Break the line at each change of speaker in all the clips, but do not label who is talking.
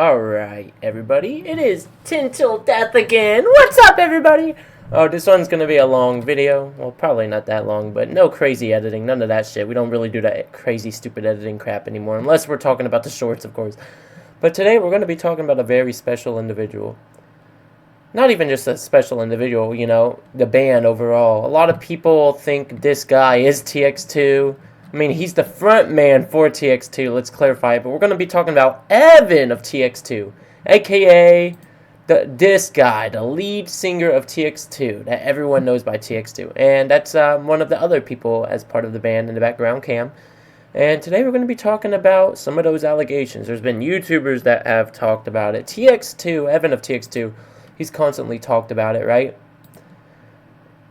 Alright, everybody, it is TenTillDeath again. What's up, everybody? Oh, this one's gonna be a long video. Well, probably not that long, but no crazy editing, none of that shit. We don't really do that crazy, stupid editing crap anymore, unless we're talking about the shorts, of course. But today, we're gonna be talking about a very special individual. Not even just a special individual, you know, the band overall. A lot of people think this guy is TX2. I mean, he's the front man for TX2, let's clarify it. But we're going to be talking about Evan of TX2, a.k.a. this guy, the lead singer of TX2, that everyone knows by TX2. And that's one of the other people as part of the band in the background, Cam. And today we're going to be talking about some of those allegations. There's been YouTubers that have talked about it. TX2, Evan of TX2, he's constantly talked about it, right?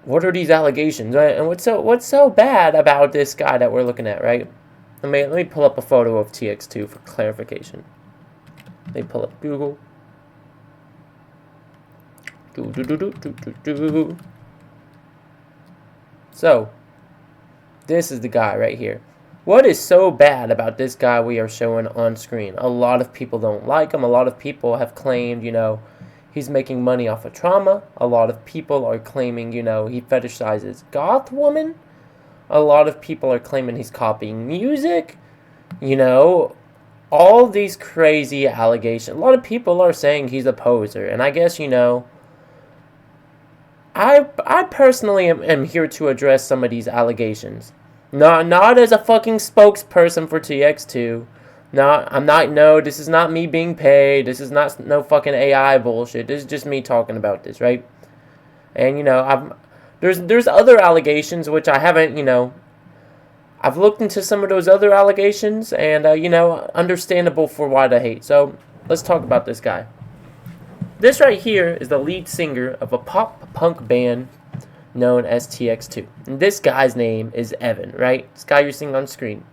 What are these allegations, right? And what's so bad about this guy that we're looking at, right? Let me pull up a photo of TX2 for clarification. Let me pull up Google. So, this is the guy right here. What is so bad about this guy we are showing on screen? A lot of people don't like him. A lot of people have claimed, you know, he's making money off of trauma. A lot of people are claiming, you know, he fetishizes goth women. A lot of people are claiming he's copying music. You know, all these crazy allegations. A lot of people are saying he's a poser. And I guess, you know, I personally am here to address some of these allegations. Not as a fucking spokesperson for TX2. No, this is not me being paid. This is not no fucking AI bullshit. This is just me talking about this, right? And, you know, there's other allegations which I haven't, you know, I've looked into some of those other allegations and, you know, understandable for why the hate. So, let's talk about this guy. This right here is the lead singer of a pop-punk band known as TX2. And this guy's name is Evan, right? This guy you're seeing on screen.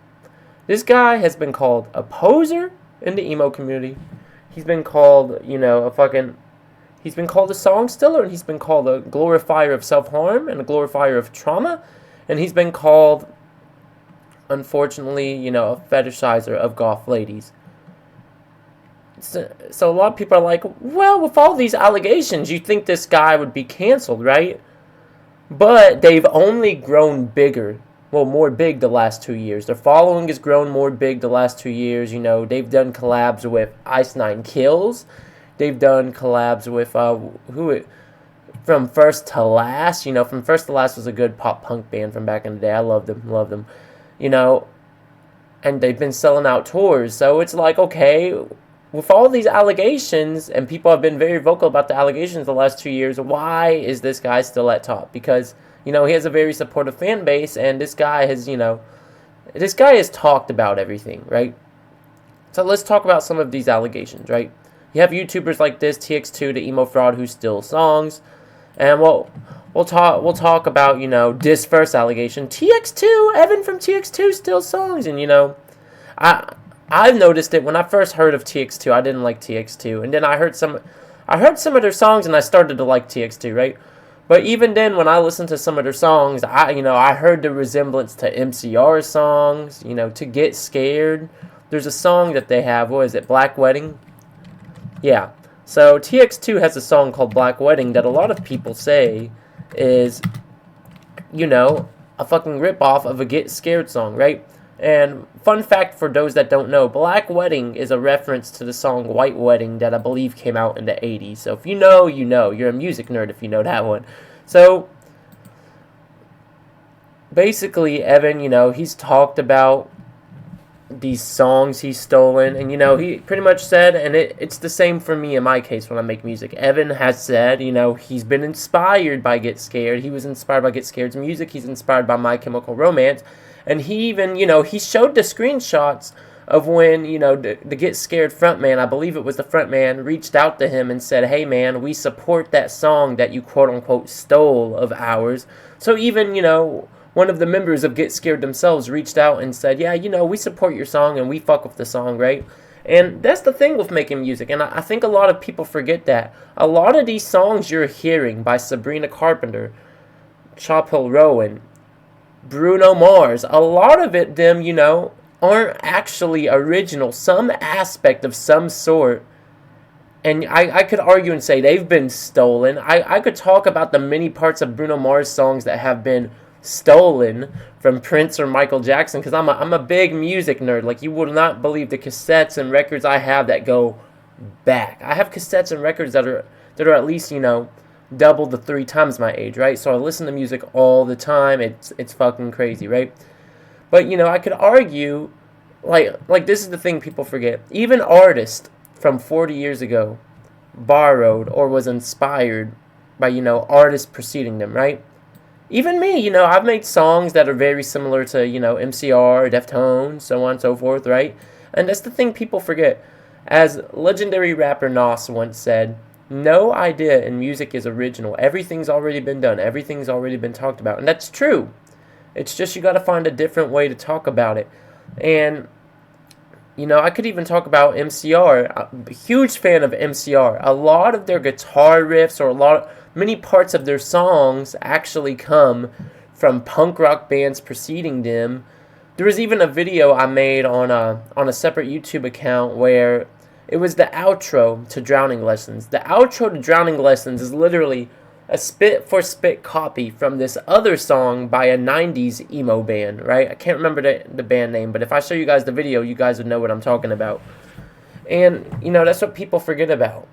This guy has been called a poser in the emo community. He's been called, you know, he's been called a song stiller, and he's been called a glorifier of self-harm and a glorifier of trauma, and he's been called, unfortunately, you know, a fetishizer of goth ladies. So a lot of people are like, well, with all these allegations, you think this guy would be canceled, right? But they've only grown bigger. Well, more big the last 2 years. Their following has grown more big the last 2 years. You know, they've done collabs with Ice Nine Kills. They've done collabs with, From First to Last. You know, From First to Last was a good pop-punk band from back in the day. I loved them. You know, and they've been selling out tours. So it's like, okay, with all these allegations, and people have been very vocal about the allegations the last 2 years, why is this guy still at top? Because, you know, he has a very supportive fan base, and this guy has, you know, this guy has talked about everything, right? So let's talk about some of these allegations, right? You have YouTubers like this, TX2, the emo fraud who steals songs, and we'll talk about, you know, this first allegation, TX2, Evan from TX2 steals songs, and, you know, I've noticed it when I first heard of TX2. I didn't like TX2, and then I heard some of their songs, and I started to like TX2, right? But even then, when I listened to some of their songs, I heard the resemblance to MCR songs, you know, To Get Scared. There's a song that they have, what is it, Black Wedding? Yeah. So TX2 has a song called Black Wedding that a lot of people say is, you know, a fucking ripoff of a Get Scared song, right? And fun fact for those that don't know, Black Wedding is a reference to the song White Wedding that I believe came out in the 80s. So if you know, you know. You're a music nerd if you know that one. So, basically, Evan, you know, he's talked about these songs he's stolen. And, you know, he pretty much said, and it's the same for me in my case when I make music. Evan has said, you know, he's been inspired by Get Scared. He was inspired by Get Scared's music. He's inspired by My Chemical Romance. And he even, you know, he showed the screenshots of when, you know, the Get Scared frontman, I believe it was the frontman, reached out to him and said, hey, man, we support that song that you quote-unquote stole of ours. So even, you know, one of the members of Get Scared themselves reached out and said, yeah, you know, we support your song and we fuck with the song, right? And that's the thing with making music, and I think a lot of people forget that. A lot of these songs you're hearing by Sabrina Carpenter, Chop Hill Rowan, Bruno Mars, a lot of them, you know, aren't actually original. Some aspect of some sort And I could argue and say they've been stolen. I could talk about the many parts of Bruno Mars songs that have been stolen from Prince or Michael Jackson, because I'm a big music nerd. Like, you would not believe the cassettes and records I have that go back. I have cassettes and records that are at least, double the 3 times my age, right? So I listen to music all the time. It's fucking crazy, right? But I could argue, like this is the thing people forget. Even artists from 40 years ago borrowed or was inspired by artists preceding them, right? Even me, I've made songs that are very similar to MCR, Deftones, so on and so forth, right? And that's the thing people forget. As legendary rapper Nas once said, no idea in music is original. Everything's already been done. Everything's already been talked about. And that's true. It's just you got to find a different way to talk about it. And, I could even talk about MCR. I'm a huge fan of MCR. A lot of their guitar riffs or many parts of their songs actually come from punk rock bands preceding them. There was even a video I made on a separate YouTube account where it was the outro to Drowning Lessons. The outro to Drowning Lessons is literally a spit-for-spit copy from this other song by a 90s emo band, right? I can't remember the band name, but if I show you guys the video, you guys would know what I'm talking about. And, that's what people forget about.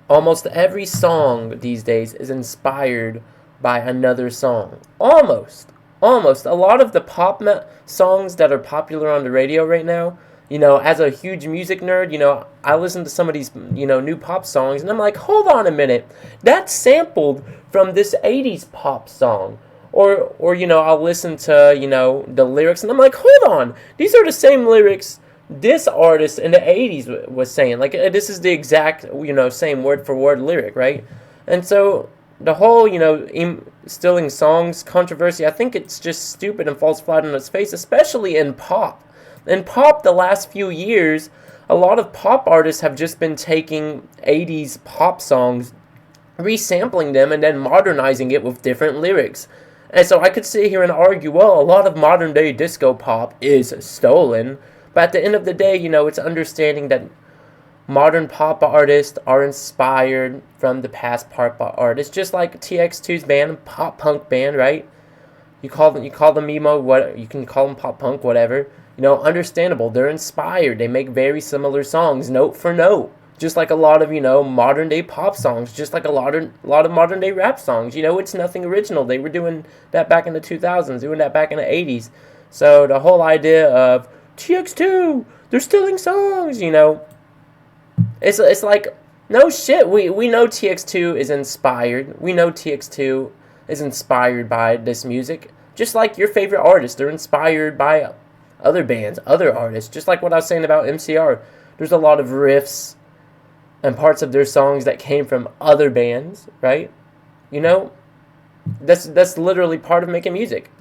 Almost every song these days is inspired by another song. Almost. A lot of the pop songs that are popular on the radio right now, as a huge music nerd, I listen to some of these, new pop songs, and I'm like, hold on a minute, that's sampled from this 80s pop song. Or I'll listen to, the lyrics, and I'm like, hold on, these are the same lyrics this artist in the 80s was saying. Like, this is the exact, same word for word lyric, right? And so, the whole, stealing songs controversy, I think it's just stupid and falls flat on its face, especially in pop. In pop, the last few years, a lot of pop artists have just been taking 80s pop songs, resampling them, and then modernizing it with different lyrics. And so I could sit here and argue, well, a lot of modern day disco pop is stolen. But at the end of the day, it's understanding that modern pop artists are inspired from the past pop artists, just like TX2's band, pop punk band, right? You call them emo, what you can call them pop punk, whatever. Understandable. They're inspired. They make very similar songs, note for note. Just like a lot of, modern day pop songs. Just like a lot of modern day rap songs. It's nothing original. They were doing that back in the 2000s, doing that back in the 80s. So the whole idea of TX2, they're stealing songs, It's like, no shit. We know TX2 is inspired. We know TX2 is inspired by this music. Just like your favorite artists, they're inspired by other bands, other artists. Just like what I was saying about MCR. There's a lot of riffs and parts of their songs that came from other bands, right? That's literally part of making music,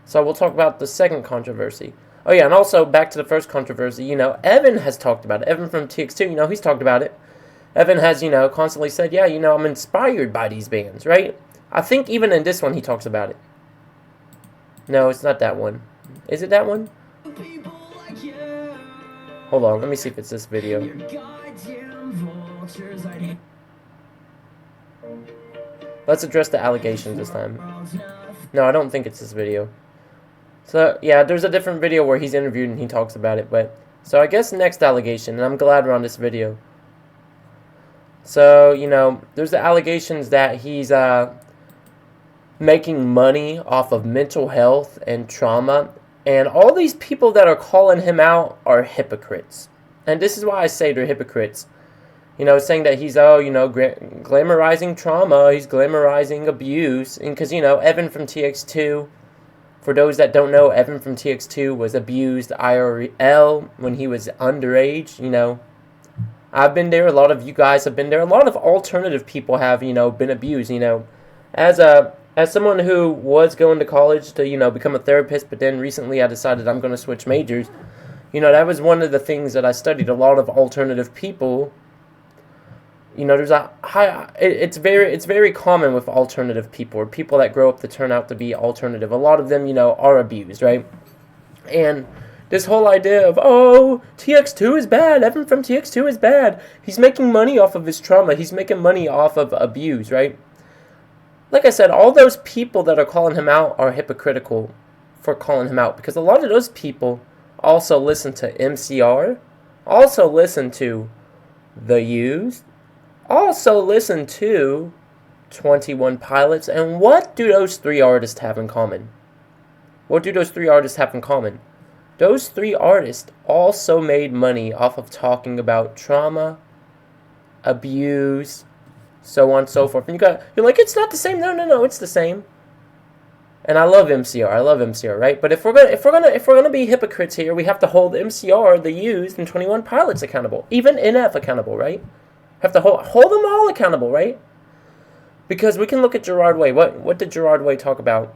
So we'll talk about the second controversy. Oh yeah, and also back to the first controversy, Evan has talked about it. Evan from TX2, he's talked about it. Evan has, constantly said, yeah, I'm inspired by these bands, right? I think even in this one he talks about it. No, it's not that one. Is it that one? Hold on, let me see if it's this video. Let's address the allegations this time. No, I don't think it's this video. So, yeah, there's a different video where he's interviewed and he talks about it, but... So, I guess next allegation, and I'm glad we're on this video. So, there's the allegations that he's, making money off of mental health and trauma, and all these people that are calling him out are hypocrites. And this is why I say they're hypocrites. Saying that he's, glamorizing trauma, he's glamorizing abuse, and because, Evan from TX2, for those that don't know, Evan from TX2 was abused IRL when he was underage, I've been there, a lot of you guys have been there, a lot of alternative people have, been abused, As someone who was going to college to, become a therapist, but then recently I decided I'm going to switch majors, that was one of the things that I studied. A lot of alternative people, there's a high, it's very common with alternative people, or people that grow up to turn out to be alternative. A lot of them, are abused, right? And, This whole idea of, oh, TX2 is bad, Evan from TX2 is bad. He's making money off of his trauma. He's making money off of abuse, right? Like I said, all those people that are calling him out are hypocritical for calling him out, because a lot of those people also listen to MCR, also listen to The Used, also listen to 21 Pilots. And what do those three artists have in common? What do those three artists have in common? Those three artists also made money off of talking about trauma, abuse, so on and so forth. And you're like, it's not the same. No, it's the same. And I love MCR. I love MCR, right? But if we're gonna be hypocrites here, we have to hold MCR, The Used, and 21 Pilots accountable. Even NF accountable, right? Have to hold them all accountable, right? Because we can look at Gerard Way. What did Gerard Way talk about?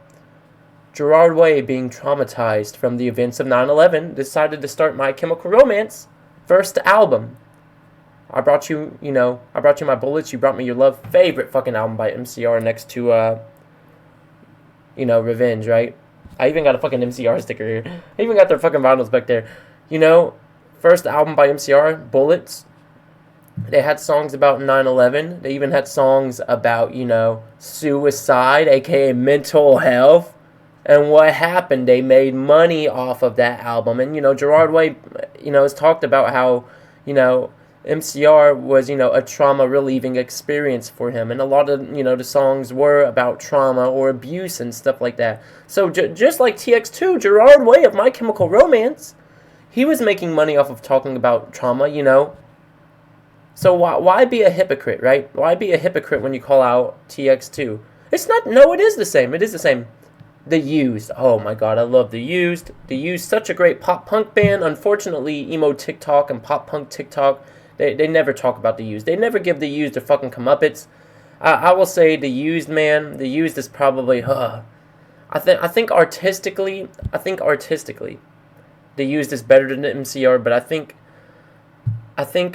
Gerard Way, being traumatized from the events of 9/11, decided to start My Chemical Romance first album. I brought you My Bullets, You Brought Me Your Love, favorite fucking album by MCR next to, Revenge, right? I even got a fucking MCR sticker here. I even got their fucking vinyls back there. First album by MCR, Bullets. They had songs about 9/11. They even had songs about, suicide, aka mental health. And what happened? They made money off of that album. And, Gerard Way, has talked about how, MCR was, a trauma relieving experience for him. And a lot of, the songs were about trauma or abuse and stuff like that. So just like TX2, Gerard Way of My Chemical Romance, he was making money off of talking about trauma, So why be a hypocrite, right? Why be a hypocrite when you call out TX2? It is the same. It is the same. The Used. Oh my god, I love The Used. The Used, such a great pop-punk band. Unfortunately, emo TikTok and pop-punk TikTok, they never talk about The Used. They never give The Used a fucking comeuppance. I will say The Used, man. The Used is probably, I think artistically, The Used is better than MCR, but I think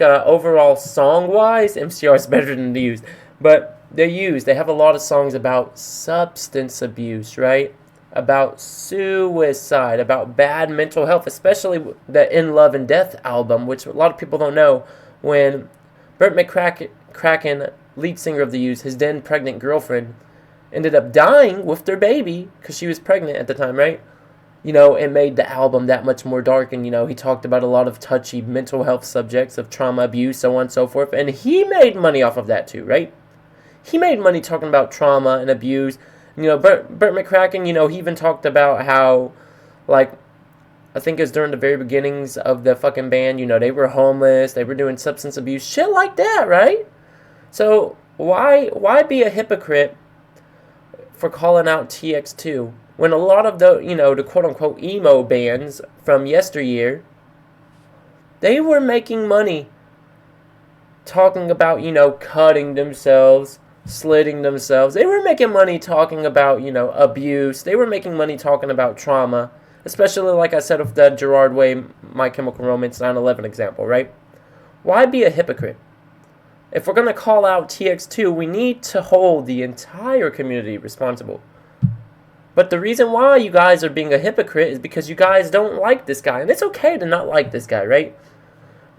overall song-wise, MCR is better than The Used. But The Used, they have a lot of songs about substance abuse, right? About suicide, about bad mental health, especially the In Love and Death album, which a lot of people don't know. When Burt McCracken, lead singer of The Used, his then pregnant girlfriend, ended up dying with their baby because she was pregnant at the time, right? It made the album that much more dark, and, he talked about a lot of touchy mental health subjects of trauma, abuse, so on and so forth, and he made money off of that too, right? He made money talking about trauma and abuse. Burt McCracken, he even talked about how, I think it was during the very beginnings of the fucking band, they were homeless, they were doing substance abuse, shit like that, right? So, why be a hypocrite for calling out TX2? When a lot of the quote-unquote emo bands from yesteryear, they were making money talking about, cutting themselves, slitting themselves. They were making money talking about, abuse. They were making money talking about trauma, especially, like I said, with the Gerard Way, My Chemical Romance 9/11 example, right? Why be a hypocrite? If we're going to call out TX2, we need to hold the entire community responsible. But the reason why you guys are being a hypocrite is because you guys don't like this guy. And it's okay to not like this guy, right?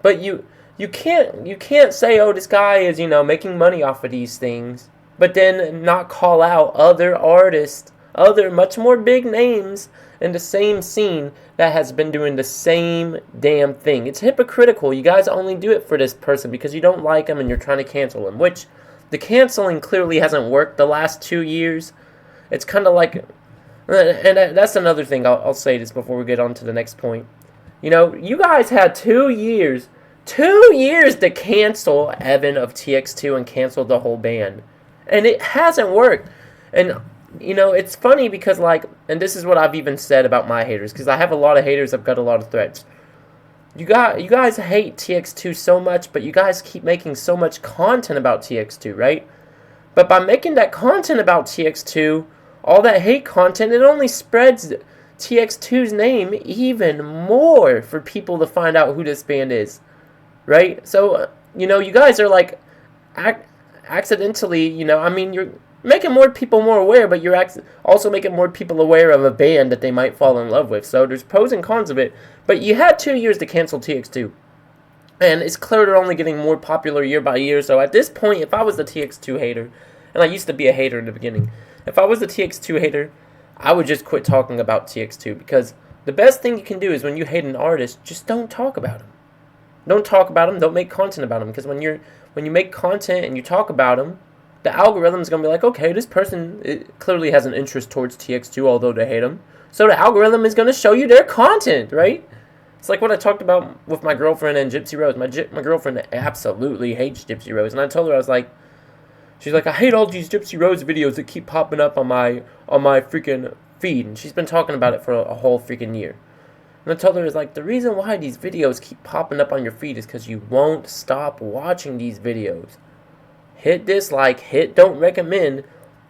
But you can't say, oh, this guy is, making money off of these things, but then not call out other artists, other much more big names in the same scene that has been doing the same damn thing. It's hypocritical. You guys only do it for this person because you don't like him and you're trying to cancel him, which the canceling clearly hasn't worked the last 2 years. It's kind of like... And that's another thing, I'll say this before we get on to the next point. You guys had 2 years to cancel Evan of TX2 and cancel the whole band. And it hasn't worked. And, it's funny because, and this is what I've even said about my haters, because I have a lot of haters, I've got a lot of threats. You guys hate TX2 so much, but you guys keep making so much content about TX2, right? But by making that content about TX2, all that hate content, it only spreads TX2's name even more for people to find out who this band is, right? So, you guys are accidentally, making more people more aware, but you're also making more people aware of a band that they might fall in love with. So there's pros and cons of it. But you had 2 years to cancel TX2. And it's clear they're only getting more popular year by year. So at this point, if I was the TX2 hater, and I used to be a hater in the beginning, if I was the TX2 hater, I would just quit talking about TX2. Because the best thing you can do is when you hate an artist, just don't talk about them. Don't talk about them. Don't make content about them. Because when you make content and you talk about them, the algorithm's going to be like, okay, this person clearly has an interest towards TX2, although they hate him. So the algorithm is going to show you their content, right? It's like what I talked about with my girlfriend and Gypsy Rose. My girlfriend absolutely hates Gypsy Rose. And I told her, I was like, she's like, I hate all these Gypsy Rose videos that keep popping up on my freaking feed. And she's been talking about it for a whole freaking year. And I told her, it's like, the reason why these videos keep popping up on your feed is because you won't stop watching these videos. Hit dislike, hit don't recommend,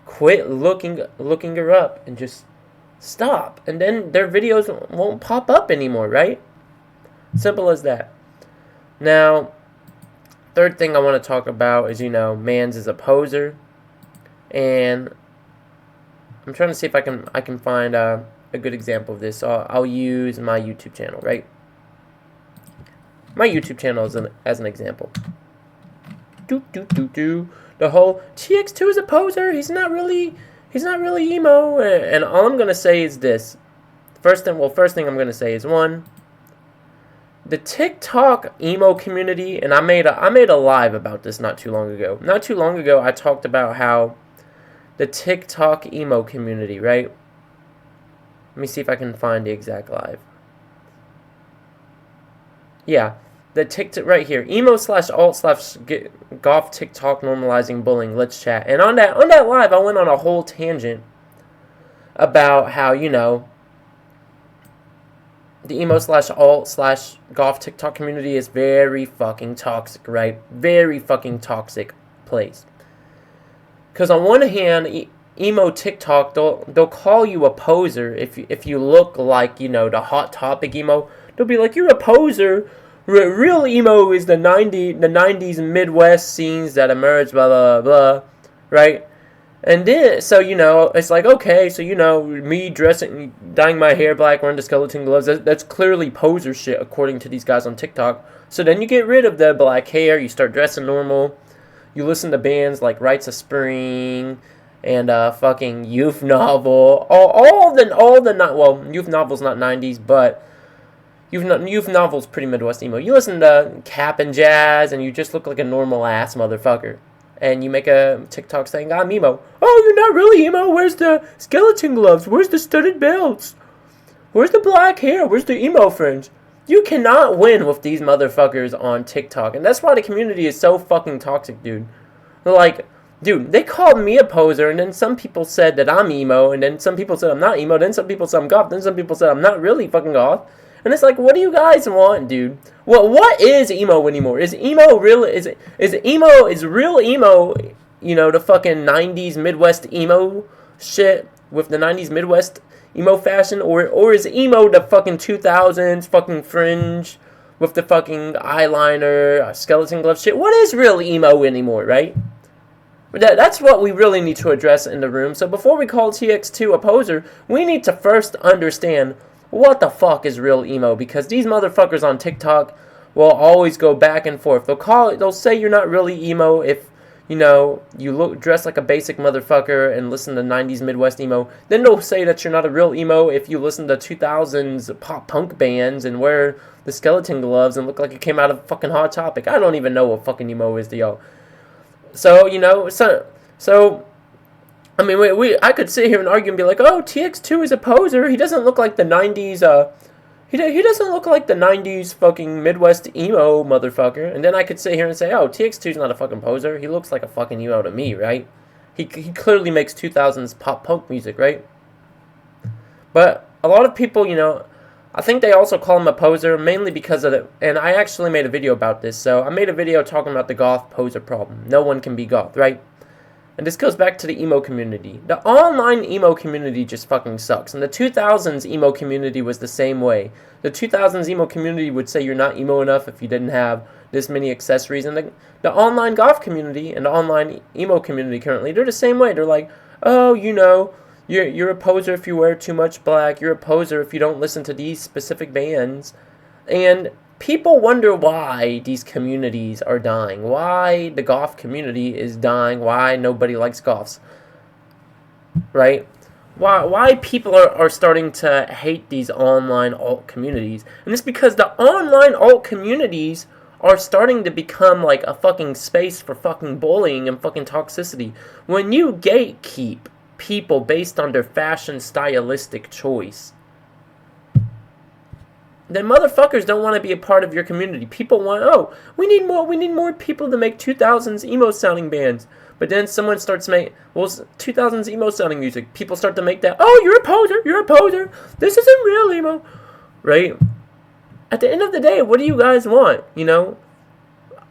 quit looking her up, and just stop. And then their videos won't pop up anymore, right? Simple as that. Now, third thing I want to talk about is, Mans is a poser. And I'm trying to see if I can find a good example of this. So I'll use my YouTube channel, right? My YouTube channel as an example. The whole TX2 is a poser. He's not really emo. And all I'm gonna say is this. First thing I'm gonna say is, one, the TikTok emo community, and I made a live about this not too long ago. Not too long ago, I talked about how the TikTok emo community, right? Let me see if I can find the exact live. Yeah. The TikTok right here, emo/alt/goth TikTok normalizing bullying. Let's chat. And on that live, I went on a whole tangent about how the emo/alt/goth TikTok community is very fucking toxic, right? Very fucking toxic place. Because on one hand, emo TikTok, they'll call you a poser if you look like the Hot Topic emo. They'll be like, you're a poser. Real emo is the 90s Midwest scenes that emerged, blah, blah, blah, right? And then, so, it's like, okay, so, me dyeing my hair black, wearing the skeleton gloves, that's clearly poser shit, according to these guys on TikTok. So then you get rid of the black hair, you start dressing normal, you listen to bands like Rites of Spring, and fucking Youth Novel, Youth Novel's not 90s, but Youth Novel's pretty Midwest emo. You listen to Cap and Jazz, and you just look like a normal ass motherfucker. And you make a TikTok saying, I'm emo. Oh, you're not really emo. Where's the skeleton gloves? Where's the studded belts? Where's the black hair? Where's the emo fringe? You cannot win with these motherfuckers on TikTok. And that's why the community is so fucking toxic, dude. They're like, dude, they called me a poser, and then some people said that I'm emo, and then some people said I'm not emo, then some people said I'm goth, then some people said I'm not really fucking goth. And it's like, what do you guys want, dude? What is emo anymore? Is emo real? Is real emo? The fucking 90s Midwest emo shit with the 90s Midwest emo fashion, or is emo the fucking 2000s fucking fringe with the fucking eyeliner, skeleton glove shit? What is real emo anymore, right? That's what we really need to address in the room. So before we call TX2 a poser, we need to first understand what the fuck is real emo, because these motherfuckers on TikTok will always go back and forth. They'll say you're not really emo if you dress like a basic motherfucker and listen to 90s Midwest emo. Then they'll say that you're not a real emo if you listen to 2000s pop punk bands and wear the skeleton gloves and look like you came out of fucking Hot Topic. I don't even know what fucking emo is to y'all. So, I mean, I could sit here and argue and be like, oh, TX2 is a poser. He doesn't look like the 90s, he doesn't look like the 90s fucking Midwest emo motherfucker. And then I could sit here and say, oh, TX2's not a fucking poser. He looks like a fucking emo to me, right? He clearly makes 2000s pop punk music, right? But a lot of people, I think they also call him a poser, mainly because of it. And I actually made a video about this. So I made a video talking about the goth poser problem. No one can be goth, right? And this goes back to the emo community. The online emo community just fucking sucks. And the 2000s emo community was the same way. The 2000s emo community would say you're not emo enough if you didn't have this many accessories. And the online goth community and the online emo community currently, they're the same way. They're like, oh, you're a poser if you wear too much black. You're a poser if you don't listen to these specific bands. And people wonder why these communities are dying, why the goth community is dying, why nobody likes goths, right? Why people are starting to hate these online alt communities. And it's because the online alt communities are starting to become like a fucking space for fucking bullying and fucking toxicity. When you gatekeep people based on their fashion stylistic choice, then motherfuckers don't want to be a part of your community. People want, oh, we need more people to make 2000s emo sounding bands. But then someone starts making, 2000s emo sounding music. People start to make that, oh, you're a poser. This isn't real emo, right? At the end of the day, what do you guys want?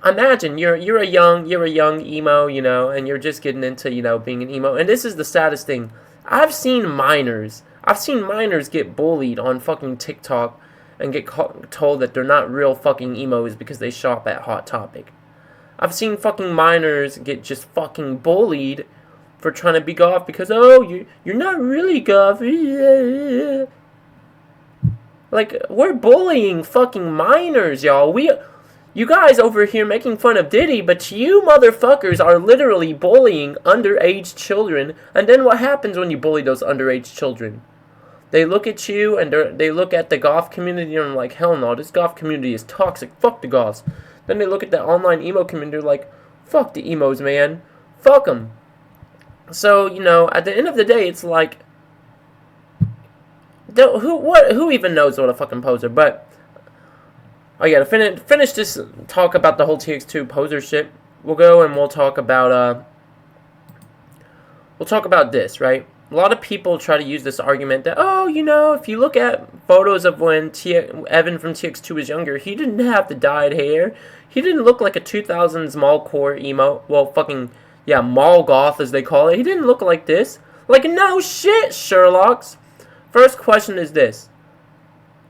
Imagine you're a young emo, and you're just getting into, being an emo. And this is the saddest thing. I've seen minors get bullied on fucking TikTok and get told that they're not real fucking emos because they shop at Hot Topic. I've seen fucking minors get just fucking bullied for trying to be goth because, oh, you're not really goth. Like, we're bullying fucking minors, y'all. You guys over here making fun of Diddy, but you motherfuckers are literally bullying underage children. And then what happens when you bully those underage children? They look at you and they look at the goth community and are like, hell no, this goth community is toxic. Fuck the goths. Then they look at the online emo community and they're like, fuck the emos, man. Fuck them. So, at the end of the day, it's like, who even knows what a fucking poser? But I gotta finish this talk about the whole TX2 poser shit. We'll go and we'll talk about this, right? A lot of people try to use this argument that, oh, if you look at photos of when Evan from TX2 was younger, he didn't have the dyed hair. He didn't look like a 2000s mallcore emo. Well, fucking, yeah, mall goth as they call it. He didn't look like this. Like, no shit, Sherlocks. First question is this.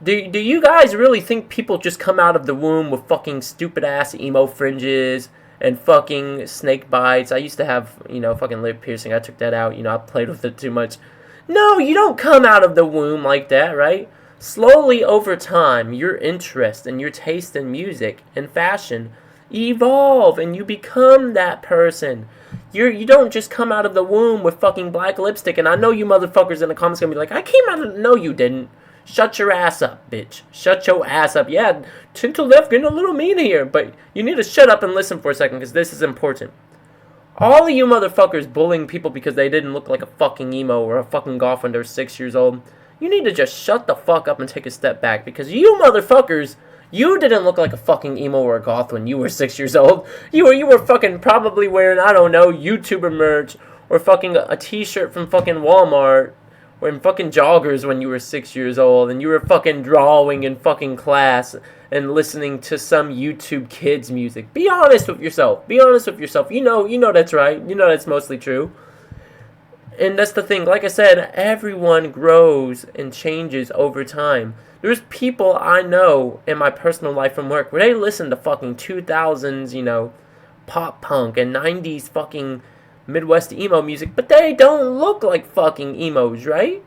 Do you guys really think people just come out of the womb with fucking stupid-ass emo fringes and fucking snake bites? I used to have, fucking lip piercing. I took that out. I played with it too much. No, you don't come out of the womb like that, right? Slowly over time, your interest and your taste in music and fashion evolve, and you become that person. You don't just come out of the womb with fucking black lipstick. And I know you motherfuckers in the comments gonna be like, I came out of... No, you didn't. Shut your ass up, bitch. Shut your ass up. Yeah, TenTillDeath getting a little mean here, but you need to shut up and listen for a second, because this is important. All of you motherfuckers bullying people because they didn't look like a fucking emo or a fucking goth when they're 6 years old, you need to just shut the fuck up and take a step back, because you motherfuckers, you didn't look like a fucking emo or a goth when you were 6 years old. You were fucking probably wearing, I don't know, YouTuber merch, or fucking a t-shirt from fucking Walmart, or in fucking joggers when you were 6 years old, and you were fucking drawing in fucking class and listening to some YouTube kids music. Be honest with yourself. Be honest with yourself. You know that's right. You know that's mostly true. And that's the thing. Like I said, everyone grows and changes over time. There's people I know in my personal life from work where they listen to fucking 2000s, pop punk and 90s fucking Midwest emo music, but they don't look like fucking emos, right?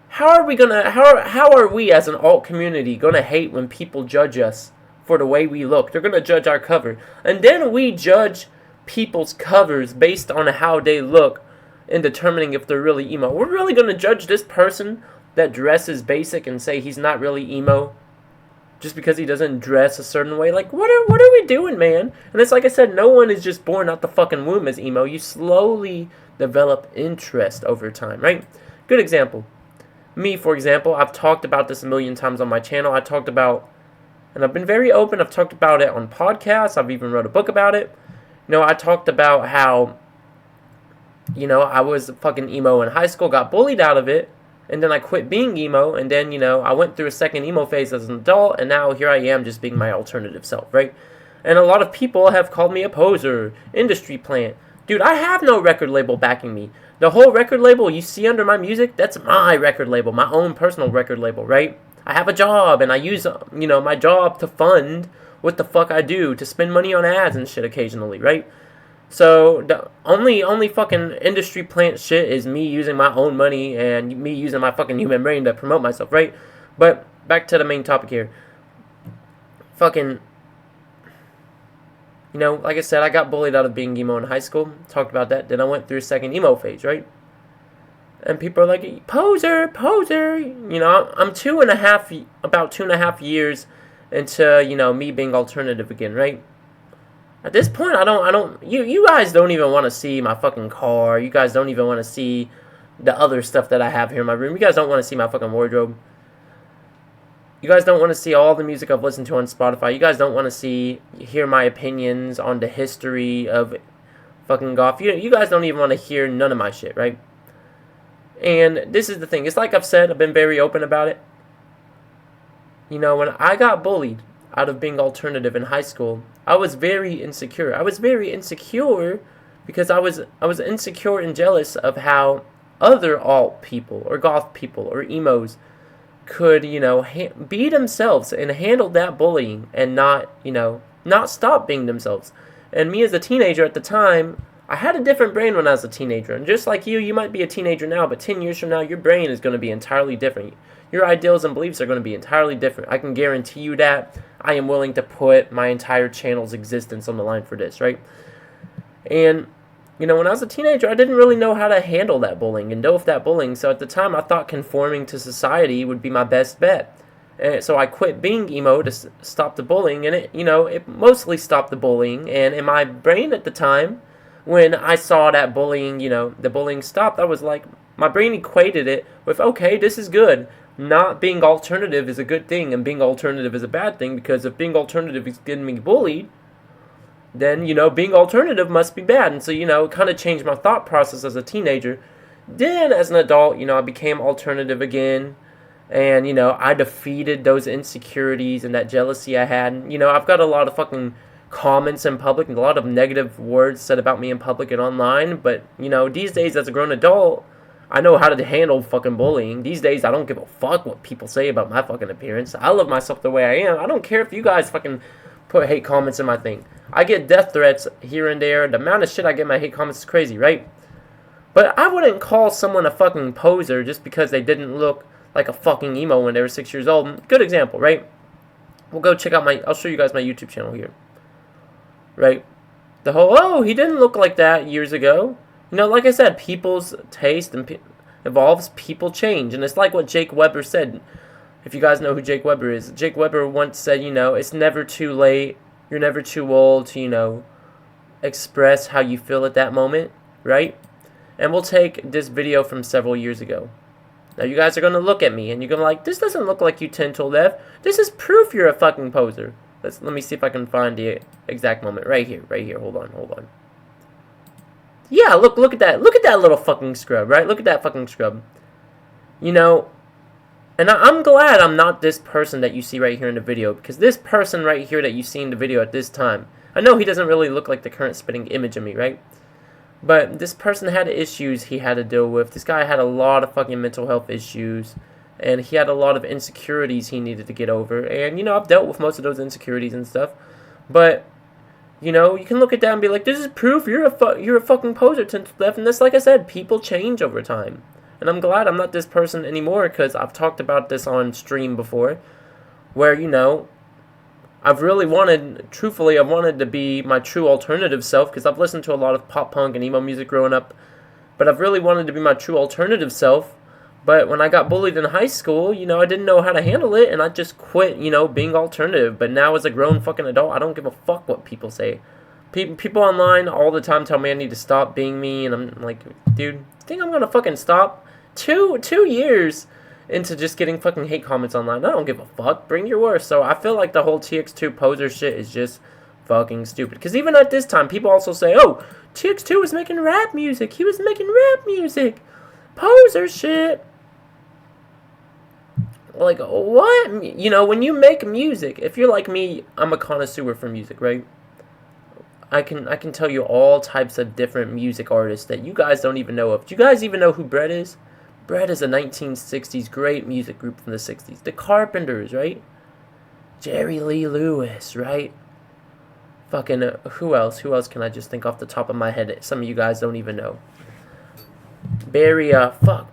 How are we as an alt community gonna hate when people judge us for the way we look? They're gonna judge our cover, and then we judge people's covers based on how they look in determining if they're really emo. We're really gonna judge this person that dresses basic and say he's not really emo just because he doesn't dress a certain way? Like, what are we doing, man? And it's like I said, no one is just born out the fucking womb as emo. You slowly develop interest over time, right? Good example. Me, for example, I've talked about this a million times on my channel. I talked about, and I've been very open, I've talked about it on podcasts. I've even wrote a book about it. I talked about how, I was fucking emo in high school, got bullied out of it, and then I quit being emo, and then, I went through a second emo phase as an adult, and now here I am just being my alternative self, right? And a lot of people have called me a poser, industry plant. Dude, I have no record label backing me. The whole record label you see under my music, that's my record label, my own personal record label, right? I have a job, and I use, my job to fund what the fuck I do, to spend money on ads and shit occasionally, right? So, the only fucking industry plant shit is me using my own money and me using my fucking human brain to promote myself, right? But, back to the main topic here. Fucking, like I said, I got bullied out of being emo in high school. Talked about that. Then I went through a second emo phase, right? And people are like, poser, poser. I'm about 2.5 years into, me being alternative again, right? At this point, you guys don't even want to see my fucking car. You guys don't even want to see the other stuff that I have here in my room. You guys don't want to see my fucking wardrobe. You guys don't want to see all the music I've listened to on Spotify. You guys don't want to hear my opinions on the history of fucking golf. You guys don't even want to hear none of my shit, right? And this is the thing. It's like I've said, I've been very open about it. When I got bullied out of being alternative in high school, I was very insecure. I was very insecure because I was insecure and jealous of how other alt people or goth people or emos could, be themselves and handle that bullying and not stop being themselves. And me as a teenager at the time, I had a different brain when I was a teenager. And just like you might be a teenager now, but 10 years from now, your brain is going to be entirely different. Your ideals and beliefs are going to be entirely different. I can guarantee you that. I am willing to put my entire channel's existence on the line for this, right? And, when I was a teenager, I didn't really know how to handle that bullying and deal with that bullying. So at the time, I thought conforming to society would be my best bet. And so I quit being emo to stop the bullying. And it mostly stopped the bullying. And in my brain at the time, when I saw that bullying, the bullying stopped, I was like, my brain equated it with, okay, this is good. Not being alternative is a good thing, and being alternative is a bad thing, because if being alternative is getting me bullied, then, being alternative must be bad. And so, it kind of changed my thought process as a teenager. Then, as an adult, I became alternative again, and, I defeated those insecurities and that jealousy I had. And, I've got a lot of fucking comments in public and a lot of negative words said about me in public and online, but, these days as a grown adult, I know how to handle fucking bullying. These days, I don't give a fuck what people say about my fucking appearance. I love myself the way I am. I don't care if you guys fucking put hate comments in my thing. I get death threats here and there. The amount of shit I get in my hate comments is crazy, right? But I wouldn't call someone a fucking poser just because they didn't look like a fucking emo when they were 6 years old. Good example, right? We'll go check out I'll show you guys my YouTube channel here. Right? The whole, he didn't look like that years ago. Like I said, people's taste evolves, people change. And it's like what Jake Weber said. If you guys know who Jake Weber is. Jake Weber once said, it's never too late. You're never too old to, express how you feel at that moment, right? And we'll take this video from several years ago. Now you guys are going to look at me and you're going to like, this doesn't look like you TenTillDeath. This is proof you're a fucking poser. Let me see if I can find the exact moment. Right here. Hold on. Yeah, look at that. Look at that little fucking scrub, right? Look at that fucking scrub. And I'm glad I'm not this person that you see right here in the video, because this person right here that you see in the video at this time, I know he doesn't really look like the current spitting image of me, right? But this person had issues he had to deal with. This guy had a lot of fucking mental health issues, and he had a lot of insecurities he needed to get over. And, I've dealt with most of those insecurities and stuff. But, you can look at that and be like, this is proof you're a fucking poser, TenTillDeath. And that's, like I said, people change over time. And I'm glad I'm not this person anymore, because I've talked about this on stream before, where, I've wanted to be my true alternative self, because I've listened to a lot of pop punk and emo music growing up, but I've really wanted to be my true alternative self. But when I got bullied in high school, I didn't know how to handle it, and I just quit, being alternative. But now as a grown fucking adult, I don't give a fuck what people say. People online all the time tell me I need to stop being me, and I'm like, dude, you think I'm gonna fucking stop? Two years into just getting fucking hate comments online. I don't give a fuck. Bring your worst. So I feel like the whole TX2 poser shit is just fucking stupid. Because even at this time, people also say, oh, TX2 was making rap music. He was making rap music. Poser shit. Like, what? When you make music, if you're like me, I'm a connoisseur for music, right? I can tell you all types of different music artists that you guys don't even know of. Do you guys even know who Bread is? Bread is a 1960s great music group from the 60s. The Carpenters, right? Jerry Lee Lewis, right? Fucking, who else? Who else can I just think off the top of my head that some of you guys don't even know? Barry,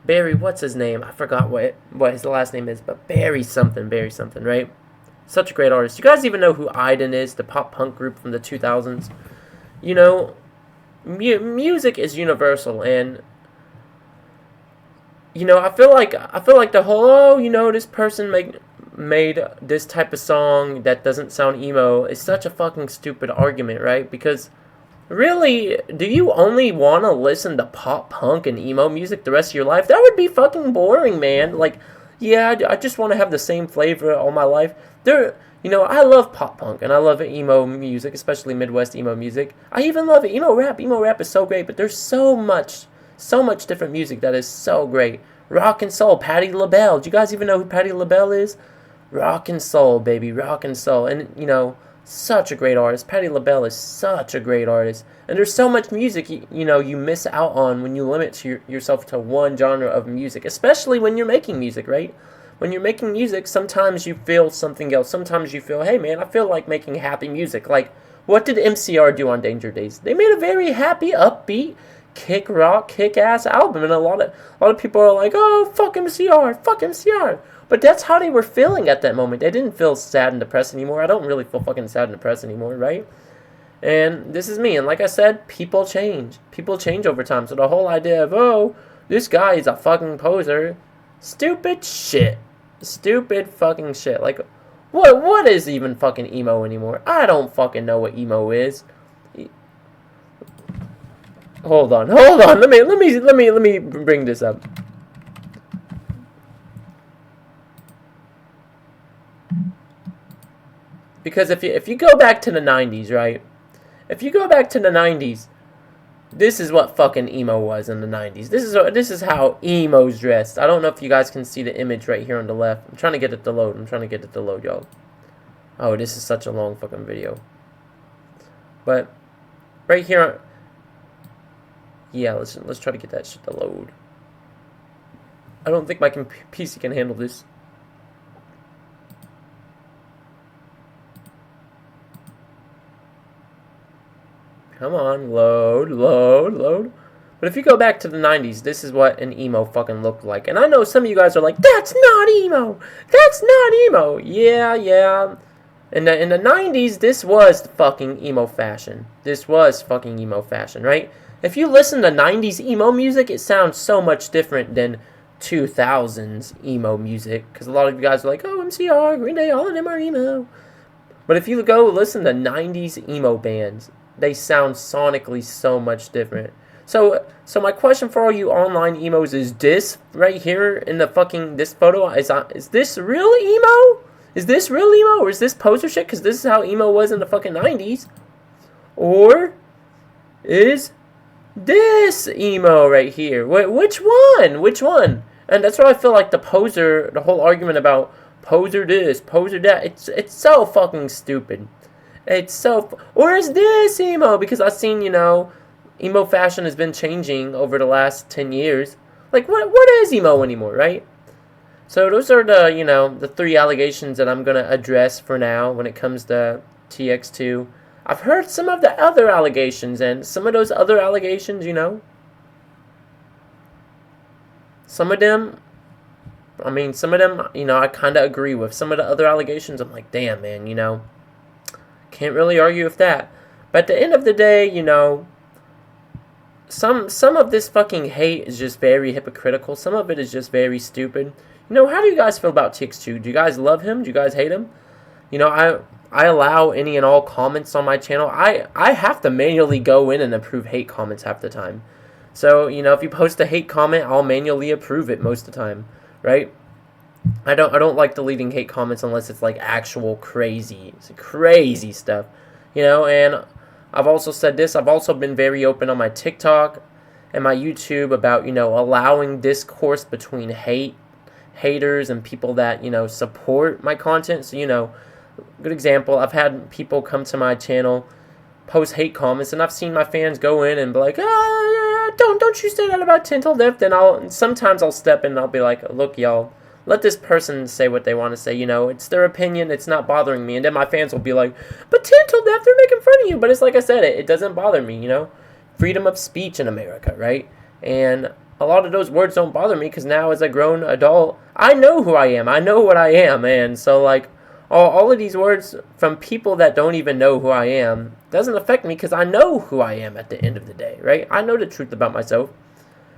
Barry, what's his name? I forgot what his last name is, but Barry something, right? Such a great artist. You guys even know who Iden is, the pop punk group from the 2000s? You know, music is universal, and you know, I feel like the whole, this person made this type of song that doesn't sound emo is such a fucking stupid argument, right? Because really, do you only want to listen to pop punk and emo music the rest of your life? That would be fucking boring, man. Like, yeah, I just want to have the same flavor all my life. I love pop punk and I love emo music, especially Midwest emo music. I even love emo rap. Emo rap is so great, but there's so much different music that is so great. Rock and soul, Patti LaBelle. Do you guys even know who Patti LaBelle is? Rock and soul, baby, rock and soul. And, such a great artist. Patti LaBelle is such a great artist. And there's so much music, you miss out on when you limit yourself to one genre of music, especially when you're making music, right? When you're making music, sometimes you feel something else. Sometimes you feel, hey, man, I feel like making happy music. Like, what did MCR do on Danger Days? They made a very happy, upbeat, kick rock, kick ass album, and a lot of people are like, oh, fuck MCR. But that's how they were feeling at that moment. They didn't feel sad and depressed anymore. I don't really feel fucking sad and depressed anymore, right? And this is me. And like I said, people change. People change over time. So the whole idea of, oh, this guy is a fucking poser, stupid shit. Stupid fucking shit. Like, what is even fucking emo anymore? I don't fucking know what emo is. Hold on. Let me bring this up. Because if you go back to the 90s, right? If you go back to the 90s, this is what fucking emo was in the 90s. This is how emos dressed. I don't know if you guys can see the image right here on the left. I'm trying to get it to load. Y'all. Oh, this is such a long fucking video. But right here, yeah, let's try to get that shit to load. I don't think my PC can handle this. Come on, load. But if you go back to the 90s, this is what an emo fucking looked like. And I know some of you guys are like, that's not emo. Yeah. In the 90s, this was fucking emo fashion. Right? If you listen to 90s emo music, it sounds so much different than 2000s emo music. Because a lot of you guys are like, oh, MCR, Green Day, all of them are emo. But if you go listen to 90s emo bands, they sound sonically so much different. So my question for all you online emos is this right here in the fucking, this photo, is this real emo? Is this real emo? Or is this poser shit? Because this is how emo was in the fucking 90s. Or is this emo right here? Which one? And that's why I feel like the whole argument about poser this, poser that, it's so fucking stupid. Or is this emo? Because I've seen, emo fashion has been changing over the last 10 years. Like, what is emo anymore, right? So those are the three allegations that I'm going to address for now when it comes to TX2. I've heard some of the other allegations, and some of those other allegations, some of them, I kind of agree with. Some of the other allegations, I'm like, damn, man, can't really argue with that. But at the end of the day, some of this fucking hate is just very hypocritical. Some of it is just very stupid. How do you guys feel about TX2? Do you guys love him? Do you guys hate him? I allow any and all comments on my channel. I have to manually go in and approve hate comments half the time. So, if you post a hate comment, I'll manually approve it most of the time, right? I don't like deleting hate comments unless it's like actual crazy stuff, and I've also said this. I've also been very open on my TikTok and my YouTube about, allowing discourse between haters and people that, support my content. So, good example, I've had people come to my channel post hate comments, and I've seen my fans go in and be like, don't you say that about TenTillDeath. Then sometimes I'll step in and I'll be like, look, y'all, let this person say what they want to say. You know, it's their opinion. It's not bothering me. And then my fans will be like, but TenTillDeath, they're making fun of you. But it's like I said, it doesn't bother me, you know. Freedom of speech in America, right? And a lot of those words don't bother me because now as a grown adult, I know who I am. I know what I am. And so, like, all of these words from people that don't even know who I am doesn't affect me because I know who I am at the end of the day, right? I know the truth about myself.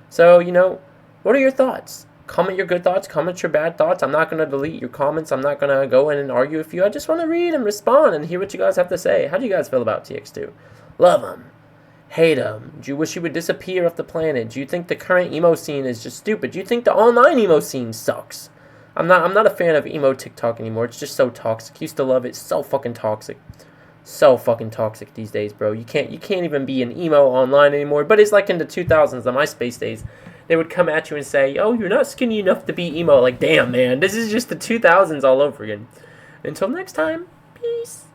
So, you know, what are your thoughts? Comment your good thoughts. Comment your bad thoughts. I'm not going to delete your comments. I'm not going to go in and argue with you. I just want to read and respond and hear what you guys have to say. How do you guys feel about TX2? Love them. Hate them. Do you wish you would disappear off the planet? Do you think the current emo scene is just stupid? Do you think the online emo scene sucks? I'm not a fan of emo TikTok anymore. It's just so toxic. Used to love it. So fucking toxic. So fucking toxic these days, bro. You can't even be an emo online anymore. But it's like in the 2000s, the MySpace days. They would come at you and say, oh, you're not skinny enough to be emo. Like, damn, man. This is just the 2000s all over again. Until next time, peace.